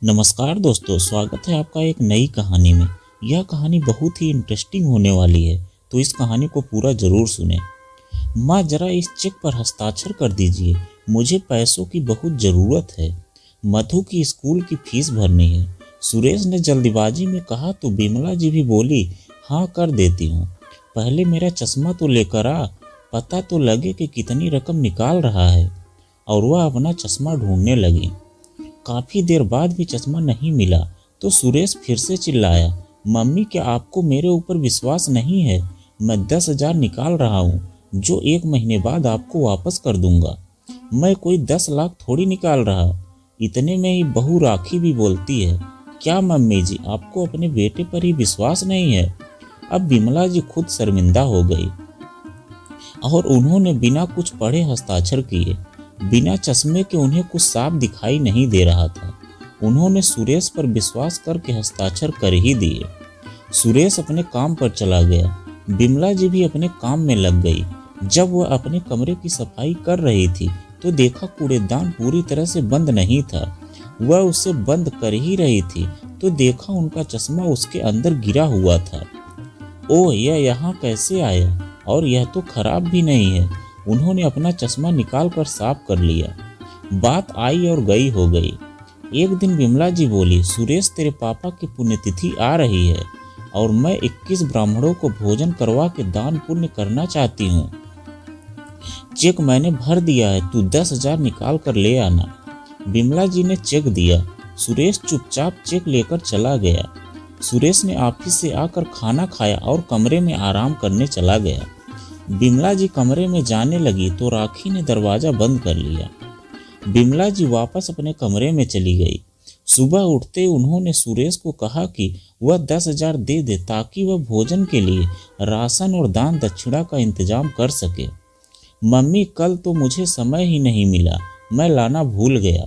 नमस्कार दोस्तों, स्वागत है आपका एक नई कहानी में। यह कहानी बहुत ही इंटरेस्टिंग होने वाली है, तो इस कहानी को पूरा जरूर सुने। माँ, जरा इस चेक पर हस्ताक्षर कर दीजिए, मुझे पैसों की बहुत ज़रूरत है। मधु की स्कूल की फीस भरनी है। सुरेश ने जल्दीबाजी में कहा तो बिमला जी भी बोली, हाँ कर देती हूँ। पहले मेरा चश्मा तो लेकर आ, पता तो लगे कि कितनी रकम निकाल रहा है। और वह अपना चश्मा ढूंढने लगी। काफी देर बाद भी चश्मा नहीं मिला तो सुरेश फिर से चिल्लाया, मम्मी क्या आपको मेरे ऊपर विश्वास नहीं है? मैं 10,000 निकाल रहा हूँ, जो 1 महीने बाद आपको वापस कर दूंगा। मैं कोई 10 लाख थोड़ी निकाल रहा। इतने में ही बहू राखी भी बोलती है, क्या मम्मी जी आपको अपने बेटे पर ही विश्वास नहीं है? अब बिमला जी खुद शर्मिंदा हो गई और उन्होंने बिना कुछ पढ़े हस्ताक्षर किए। बिना चश्मे के उन्हें कुछ साफ दिखाई नहीं दे रहा था। उन्होंने सुरेश पर विश्वास करके हस्ताक्षर कर ही दिए। सुरेश अपने काम पर चला गया। बिमला जी भी अपने काम में लग गई। जब वह अपने कमरे की सफाई कर रही थी तो देखा कूड़ेदान पूरी तरह से बंद नहीं था। वह उसे बंद कर ही रही थी तो देखा उनका चश्मा उसके अंदर गिरा हुआ था। ओह, यह यहाँ कैसे आया? और यह तो खराब भी नहीं है। उन्होंने अपना चश्मा निकाल कर साफ कर लिया। बात आई और गई हो गई। एक दिन बिमला जी बोली, सुरेश तेरे पापा की पुण्यतिथि आ रही है और मैं 21 ब्राह्मणों को भोजन करवा के दान पुण्य करना चाहती हूँ। चेक मैंने भर दिया है, तू 10,000 निकाल कर ले आना। बिमला जी ने चेक दिया। सुरेश चुपचाप चेक लेकर चला गया। सुरेश ने ऑफिस से आकर खाना खाया और कमरे में आराम करने चला गया। बिमला जी कमरे में जाने लगी तो राखी ने दरवाजा बंद कर लिया। बिमला जी वापस अपने कमरे में चली गई। सुबह उठते उन्होंने सुरेश को कहा कि वह 10,000 दे दे ताकि वह भोजन के लिए राशन और दान दक्षिणा का इंतजाम कर सके। मम्मी, कल तो मुझे समय ही नहीं मिला, मैं लाना भूल गया।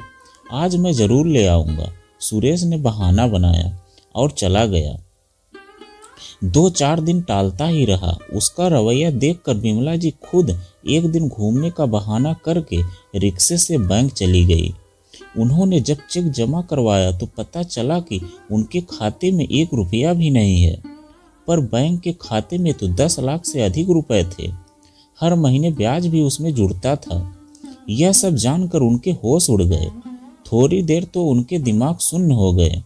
आज मैं जरूर ले आऊँगा। सुरेश ने बहाना बनाया और चला गया। 2-4 दिन टालता ही रहा। उसका रवैया देखकर बिमला जी खुद एक दिन घूमने का बहाना करके रिक्शे से बैंक चली गई। उन्होंने जब चेक जमा करवाया तो पता चला कि उनके खाते में 1 रुपया भी नहीं है, पर बैंक के खाते में तो 10 लाख से अधिक रुपए थे। हर महीने ब्याज भी उसमें जुड़ता था। यह सब जानकर उनके होश उड़ गए। थोड़ी देर तो उनके दिमाग सुन्न हो गए।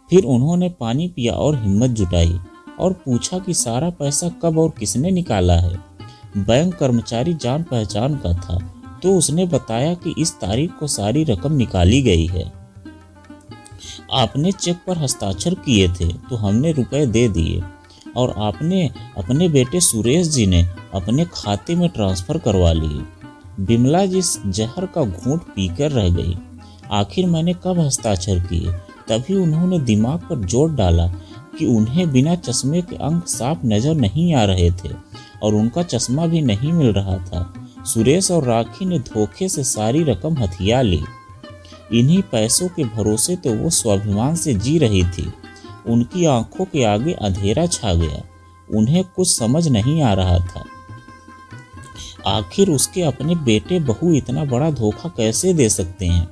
फिर उन्होंने पानी पिया और हिम्मत जुटाई और पूछा कि सारा पैसा कब और किसने निकाला है। बैंक कर्मचारी जान पहचान का था तो उसने बताया कि इस तारीख को सारी रकम निकाली गई है। आपने चेक पर हस्ताक्षर किए थे तो हमने रुपए दे दिए और आपने अपने बेटे सुरेश जी ने अपने खाते में ट्रांसफर करवा लिए। बिमला जी जहर का घूंट पीकर रह गई। आखिर मैंने कब हस्ताक्षर किए? तभी उन्होंने दिमाग पर जोर डाला कि उन्हें बिना चश्मे के अंक साफ नजर नहीं आ रहे थे और उनका चश्मा भी नहीं मिल रहा था। सुरेश और राखी ने धोखे से सारी रकम हथिया ली। इन्हीं पैसों के भरोसे तो वो स्वाभिमान से जी रही थी। उनकी आंखों के आगे अंधेरा छा गया। उन्हें कुछ समझ नहीं आ रहा था। आखिर उसके अपने बेटे बहू इतना बड़ा धोखा कैसे दे सकते हैं?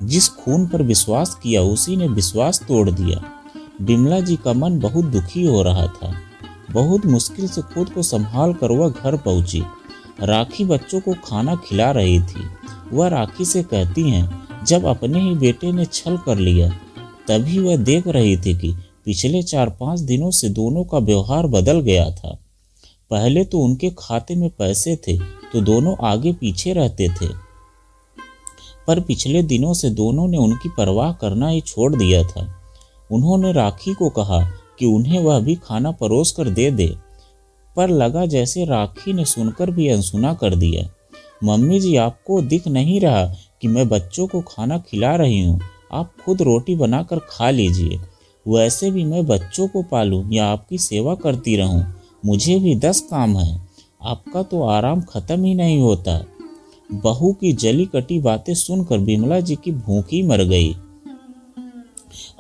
जिस खून पर विश्वास किया उसी ने विश्वास तोड़ दिया। बिमला जी का मन बहुत दुखी हो रहा था। बहुत मुश्किल से खुद को संभाल कर वह घर पहुंची। राखी बच्चों को खाना खिला रही थी। वह राखी से कहती हैं, जब अपने ही बेटे ने छल कर लिया तभी वह देख रही थी कि पिछले 4-5 दिनों से दोनों का व्यवहार बदल गया था। पहले तो उनके खाते में पैसे थे तो दोनों आगे पीछे रहते थे, पर पिछले दिनों से दोनों ने उनकी परवाह करना ही छोड़ दिया था। उन्होंने राखी को कहा कि उन्हें वह भी खाना परोस कर दे दे, पर लगा जैसे राखी ने सुनकर भी अनसुना कर दिया। मम्मी जी, आपको दिख नहीं रहा कि मैं बच्चों को खाना खिला रही हूँ? आप खुद रोटी बनाकर खा लीजिए। वैसे भी मैं बच्चों को पालूं या आपकी सेवा करती रहूं, मुझे भी 10 काम हैं। आपका तो आराम खत्म ही नहीं होता। बहू की जली कटी बातें सुनकर बिमला जी की भूखी मर गई।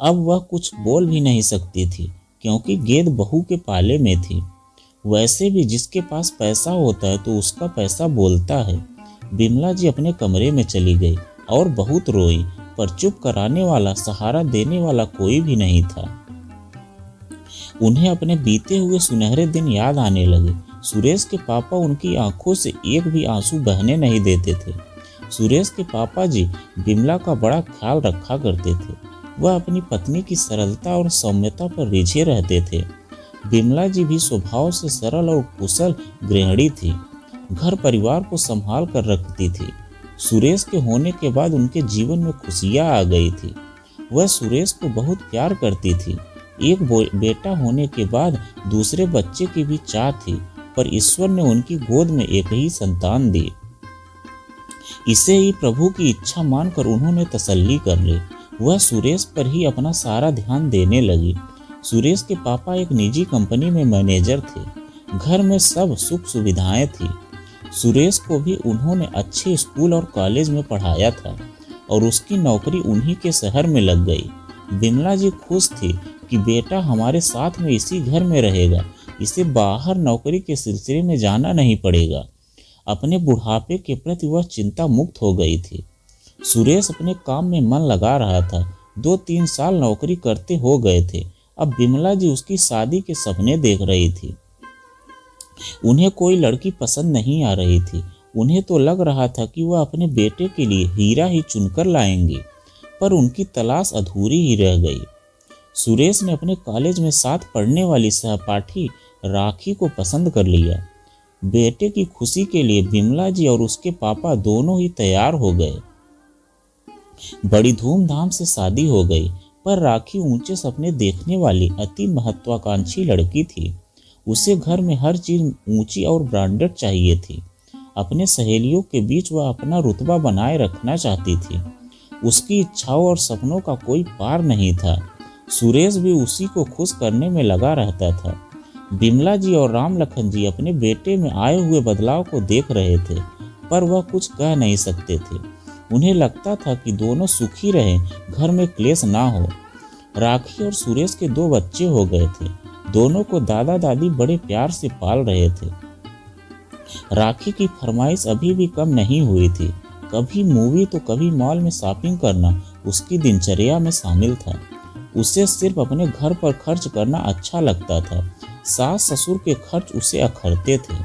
अब वह कुछ बोल भी नहीं सकती थी क्योंकि गेंद बहू के पाले में थी। वैसे भी जिसके पास पैसा होता है तो उसका पैसा बोलता है। बिमला जी अपने कमरे में चली गई और बहुत रोई। पर चुप कराने वाला, सहारा देने वाला कोई भी नहीं था। उन्हें अपने बीते हुए सुनहरे दिन याद आने लगे। सुरेश के पापा उनकी आंखों से एक भी आंसू बहने नहीं देते थे। सुरेश के पापा जी बिमला का बड़ा ख्याल रखा करते थे। वह अपनी पत्नी की सरलता और सौम्यता पर रिझे रहते थे। बिमला जी भी स्वभाव से सरल और कुशल गृहिणी थी। घर परिवार को संभाल कर रखती थी। सुरेश के होने के बाद उनके जीवन में खुशियां आ गई थी। वह सुरेश को बहुत प्यार करती थी। एक बेटा होने के बाद दूसरे बच्चे की भी चाह थी, पर ईश्वर ने उनकी गोद में एक ही संतान दी। इसे ही प्रभु की इच्छा मानकर उन्होंने तसल्ली कर ली। वह सुरेश पर ही अपना सारा ध्यान देने लगी। सुरेश के पापा एक निजी कंपनी में मैनेजर थे। घर में सब सुख सुविधाएं थी। सुरेश को भी उन्होंने अच्छे स्कूल और कॉलेज में पढ़ाया था और उसकी नौकरी उन्हीं के शहर में लग गई। बिमला जी खुश थी कि बेटा हमारे साथ में इसी घर में रहेगा, इसे बाहर नौकरी के सिलसिले में जाना नहीं पड़ेगा। अपने बुढ़ापे के प्रति वह चिंता मुक्त हो गई थी। सुरेश अपने काम में मन लगा रहा था। 2-3 साल नौकरी करते हो गए थे। अब बिमला जी उसकी शादी के सपने देख रही थी। उन्हें कोई लड़की पसंद नहीं आ रही थी। उन्हें तो लग रहा था कि वह अपने बेटे के लिए हीरा ही चुनकर लाएंगी, पर उनकी तलाश अधूरी ही रह गई। सुरेश ने अपने कॉलेज में साथ पढ़ने वाली सहपाठी राखी को पसंद कर लिया। बेटे की खुशी के लिए बिमला जी और उसके पापा दोनों ही तैयार हो गए। बड़ी धूमधाम से शादी हो गई, पर राखी ऊंचे सपने देखने वाली अति महत्वाकांक्षी लड़की थी। उसे घर में हर चीज ऊंची और ब्रांडेड चाहिए थी। अपने सहेलियों के बीच वह अपना रुतबा बनाए रखना चाहती थी। उसकी इच्छाओं और सपनों का कोई पार नहीं था। सुरेश भी उसी को खुश करने में लगा रहता था। बिमला जी और राम लखन जी अपने बेटे में आए हुए बदलाव को देख रहे थे, पर वह कुछ कह नहीं सकते थे। उन्हें लगता था कि दोनों सुखी रहें, घर में क्लेश ना हो। राखी और सुरेश के 2 बच्चे हो गए थे। दोनों को दादा दादी बड़े प्यार से पाल रहे थे। राखी की फरमाइश अभी भी कम नहीं हुई थी। कभी मूवी तो कभी मॉल में शॉपिंग करना उसकी दिनचर्या में शामिल था। उसे सिर्फ अपने घर पर खर्च करना अच्छा लगता था। सास ससुर के खर्च उसे अखरते थे।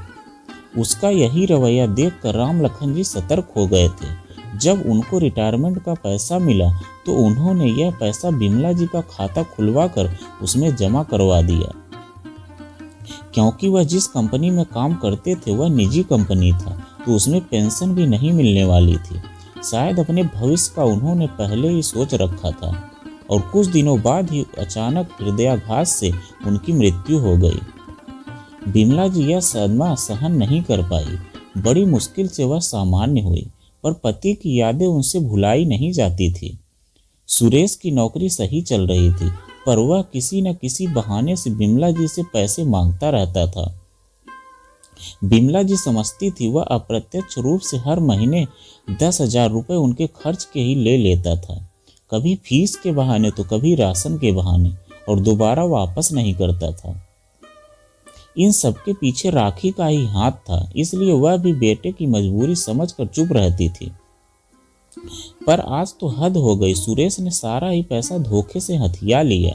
उसका यही रवैया देखकर राम लखन जी सतर्क हो गए थे। जब उनको रिटायरमेंट का पैसा मिला तो उन्होंने यह पैसा बिमला जी का खाता खुलवाकर उसमें जमा करवा दिया। क्योंकि वह जिस कंपनी में काम करते थे वह निजी कंपनी था, तो उसमें पेंशन भी नहीं मिलने वाली थी। शायद अपने भविष्य का उन्होंने पहले ही सोच रखा था और कुछ दिनों बाद ही अचानक हृदयाघात से उनकी मृत्यु हो गई। बिमला जी यह सदमा सहन नहीं कर पाई। बड़ी मुश्किल से वह सामान्य हुई, पर पति की यादें उनसे भुलाई नहीं जाती थी। सुरेश की नौकरी सही चल रही थी, पर वह किसी न किसी बहाने से बिमला जी से पैसे मांगता रहता था। बिमला जी समझती थी वह अप्रत्यक्ष रूप से हर महीने 10,000 रुपये उनके खर्च के ही ले लेता था। कभी फीस के बहाने तो कभी राशन के बहाने, और दोबारा वापस नहीं करता था। इन सब के पीछे राखी का ही हाथ था, इसलिए वह भी बेटे की मजबूरी समझकर चुप रहती थी। पर आज तो हद हो गई। सुरेश ने सारा ही पैसा धोखे से हथिया लिया।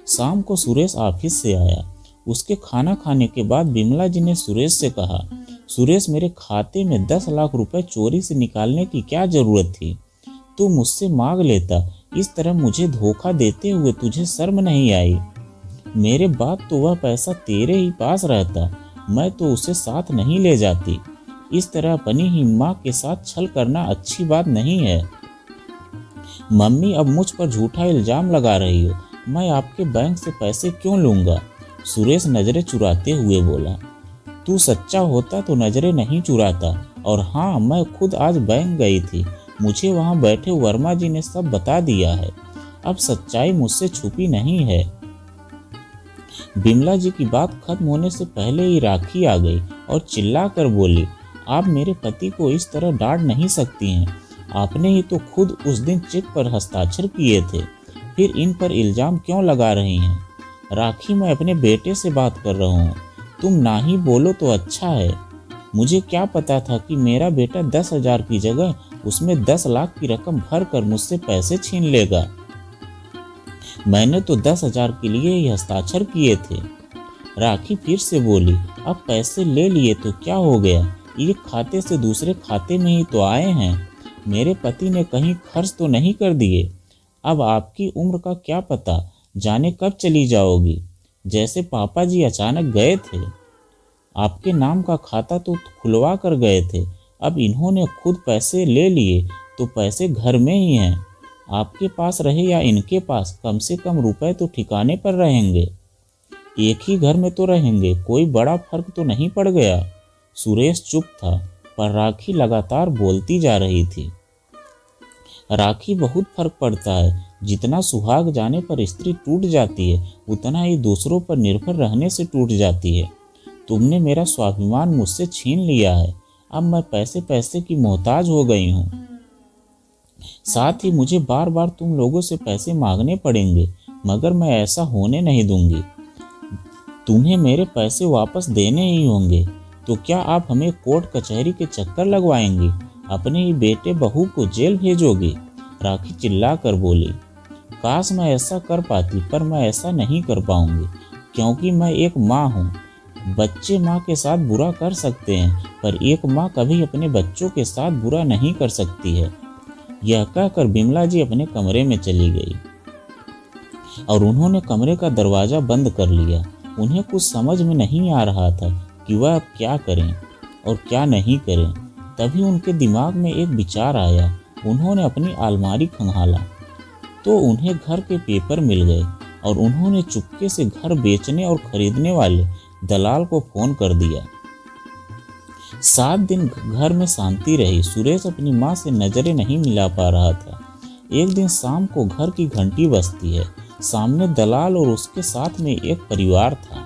शाम को सुरेश ऑफिस से आया। उसके खाना खाने के बाद बिमला जी ने सुरेश से कहा, सुरेश, मेरे खाते में 10 लाख रुपए चोरी से निकालने की क्या जरूरत थी? तू मुझसे मांग लेता। इस तरह मुझे धोखा देते हुए तुझे शर्म नहीं आई? मेरे बाद तो वह पैसा तेरे ही पास रहता, मैं तो उसे साथ नहीं ले जाती। इस तरह अपनी ही माँ के साथ छल करना अच्छी बात नहीं है। मम्मी अब मुझ पर झूठा इल्जाम लगा रही हो। मैं आपके बैंक से पैसे क्यों लूँगा? सुरेश नजरें चुराते हुए बोला। तू सच्चा होता तो नजरें नहीं चुराता। और हाँ, मैं खुद आज बैंक गई थी। मुझे वहाँ बैठे वर्मा जी ने सब बता दिया है। अब सच्चाई मुझसे छुपी नहीं है। बिमला जी की बात खत्म होने से पहले ही राखी आ गई और चिल्लाकर बोली, आप मेरे पति को इस तरह डांट नहीं सकती हैं। आपने ही तो खुद उस दिन चेक पर हस्ताक्षर किए थे, फिर इन पर इल्जाम क्यों लगा रही हैं? राखी, मैं अपने बेटे से बात कर रहा हूँ। तुम ना ही बोलो तो अच्छा है। मुझे क्या पता था कि मेरा बेटा 10,000 की जगह उसमें 10 लाख की रकम भर कर मुझसे पैसे छीन लेगा। मैंने तो 10,000 के लिए ही हस्ताक्षर किए थे। राखी फिर से बोली, अब पैसे ले लिए तो क्या हो गया, एक खाते से दूसरे खाते में ही तो आए हैं। मेरे पति ने कहीं खर्च तो नहीं कर दिए। अब आपकी उम्र का क्या पता, जाने कब चली जाओगी। जैसे पापा जी अचानक गए थे, आपके नाम का खाता तो खुलवा कर गए थे, अब इन्होंने खुद पैसे ले लिए तो पैसे घर में ही हैं। आपके पास रहे या इनके पास, कम से कम रुपए तो ठिकाने पर रहेंगे। एक ही घर में तो रहेंगे, कोई बड़ा फर्क तो नहीं पड़ गया। सुरेश चुप था, पर राखी लगातार बोलती जा रही थी। राखी, बहुत फर्क पड़ता है। जितना सुहाग जाने पर स्त्री टूट जाती है, उतना ही दूसरों पर निर्भर रहने से टूट जाती है। तुमने मेरा स्वाभिमान मुझसे छीन लिया है। अब मैं पैसे पैसे की मोहताज हो गई हूँ। साथ ही मुझे बार बार तुम लोगों से पैसे मांगने पड़ेंगे, मगर मैं ऐसा होने नहीं दूंगी। तुम्हें मेरे पैसे वापस देने ही होंगे। तो क्या आप हमें कोर्ट कचहरी के चक्कर लगवाएंगी, अपने ही बेटे बहू को जेल भेजोगी। राखी चिल्ला कर बोली, काश मैं ऐसा कर पाती, पर मैं ऐसा नहीं कर पाऊंगी, क्योंकि मैं एक माँ हूँ। बच्चे माँ के साथ बुरा कर सकते हैं, पर एक माँ कभी अपने बच्चों के साथ बुरा नहीं कर सकती है। यह कहकर बिमला जी अपने कमरे में चली गई और उन्होंने कमरे का दरवाज़ा बंद कर लिया। उन्हें कुछ समझ में नहीं आ रहा था कि वह अब क्या करें और क्या नहीं करें। तभी उनके दिमाग में एक विचार आया। उन्होंने अपनी अलमारी खंगाला तो उन्हें घर के पेपर मिल गए और उन्होंने चुपके से घर बेचने और खरीदने वाले दलाल को फोन कर दिया। 7 दिन घर में शांति रही। सुरेश अपनी माँ से नजरें नहीं मिला पा रहा था। एक दिन शाम को घर की घंटी बजती है। सामने दलाल और उसके साथ में एक परिवार था।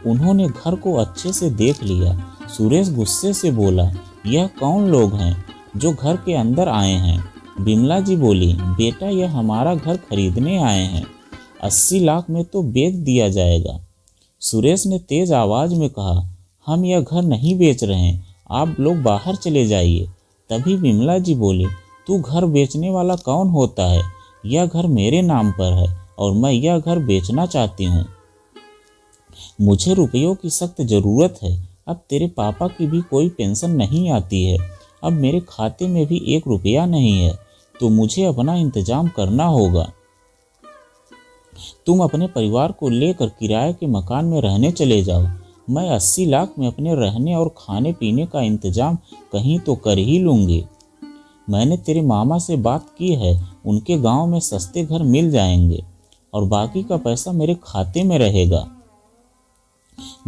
उन्होंने घर को अच्छे से देख लिया। सुरेश गुस्से से बोला, यह कौन लोग हैं जो घर के अंदर आए हैं। बिमला जी बोली, बेटा यह हमारा घर खरीदने आए हैं, 80 लाख में तो बेच दिया जाएगा। सुरेश ने तेज आवाज में कहा, हम यह घर नहीं बेच रहे हैं, आप लोग बाहर चले जाइए। तभी बिमला जी बोली, तू घर बेचने वाला कौन होता है, यह घर मेरे नाम पर है और मैं यह घर बेचना चाहती हूँ। मुझे रुपयों की सख्त ज़रूरत है। अब तेरे पापा की भी कोई पेंशन नहीं आती है, अब मेरे खाते में भी 1 रुपया नहीं है, तो मुझे अपना इंतजाम करना होगा। तुम अपने परिवार को लेकर किराए के मकान में रहने चले जाओ। मैं 80 लाख में अपने रहने और खाने पीने का इंतजाम कहीं तो कर ही लूँगी। मैंने तेरे मामा से बात की है, उनके गांव में सस्ते घर मिल जाएंगे और बाकी का पैसा मेरे खाते में रहेगा।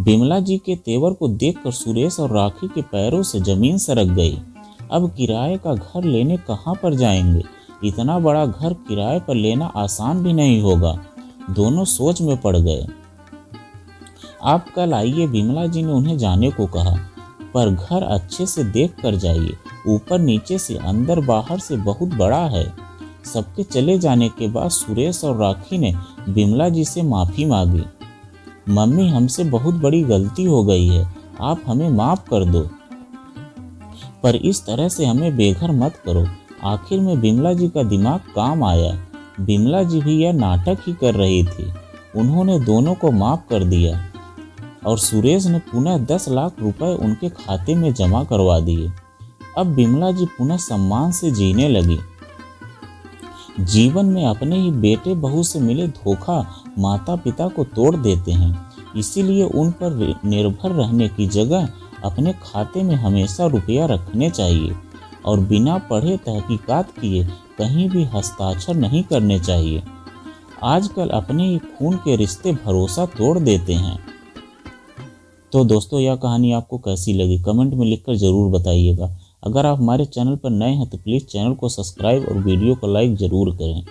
बिमला जी के तेवर को देखकर सुरेश और राखी के पैरों से जमीन सरक गई। अब किराए का घर लेने कहाँ पर जाएंगे। इतना बड़ा घर किराए पर लेना आसान भी नहीं होगा। दोनों सोच में पड़ गए। आप कल आइए, बिमला जी ने उन्हें जाने को कहा, पर घर अच्छे से देख कर जाइए, ऊपर नीचे से अंदर बाहर से बहुत बड़ा है। सबके चले जाने के बाद सुरेश और राखी ने बिमला जी से माफ़ी मांगी। मम्मी, हमसे बहुत बड़ी गलती हो गई है, आप हमें माफ़ कर दो, पर इस तरह से हमें बेघर मत करो। आखिर में बिमला जी का दिमाग काम आया। बिमला जी भी यह नाटक ही कर रही थी। उन्होंने दोनों को माफ़ कर दिया और सुरेश ने पुनः 10 लाख रुपए उनके खाते में जमा करवा दिए। अब बिमला जी पुनः सम्मान से जीने लगी। जीवन में अपने ही बेटे बहू से मिले धोखा माता पिता को तोड़ देते हैं, इसीलिए उन पर निर्भर रहने की जगह अपने खाते में हमेशा रुपया रखने चाहिए और बिना पढ़े तहकीकात किए कहीं भी हस्ताक्षर नहीं करने चाहिए। आजकल अपने ही खून के रिश्ते भरोसा तोड़ देते हैं। तो दोस्तों, यह कहानी आपको कैसी लगी कमेंट में लिखकर ज़रूर बताइएगा। अगर आप हमारे चैनल पर नए हैं तो प्लीज़ चैनल को सब्सक्राइब और वीडियो को लाइक ज़रूर करें।